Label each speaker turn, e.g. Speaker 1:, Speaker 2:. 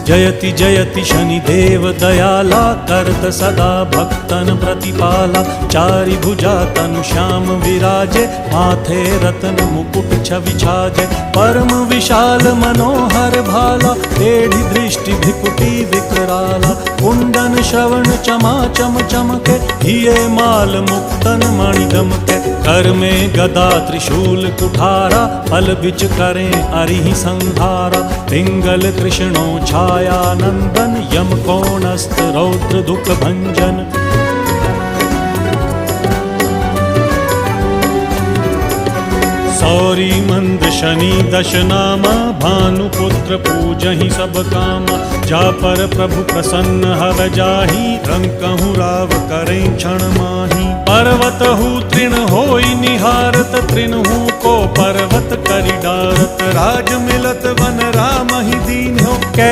Speaker 1: जयति जयति शनिदेव दयाला करत सदा भक्तन प्रतिपाला। चारि भुजा तनु श्याम विराजे माथे रत्न मुकुट छवि छाजे। परम विशाल मनोहर भाला टेढ़ी दृष्टि भ्रिकुटी विकराला। कुंडन श्रवण चमा चम चमके हिये माल मुक्तन मणि दमके। कर में गदा त्रिशूल कुठारा फल बिच करें अरिहि संहारा। पिंगल कृष्णो छाया नंदन यम कोणस्थ रौद्र दुख भंजन। सौरी मंद शनि दश नामा भानुपुत्र पूजहि सब कामा। जा पर प्रभु प्रसन्न हव जाहि रंकहु राव करें क्षण माही। पर्वत हु तृण होई निहारत तृणहु को पर्वत करि डारत। राज मिलत वन राम ही दीन्हो।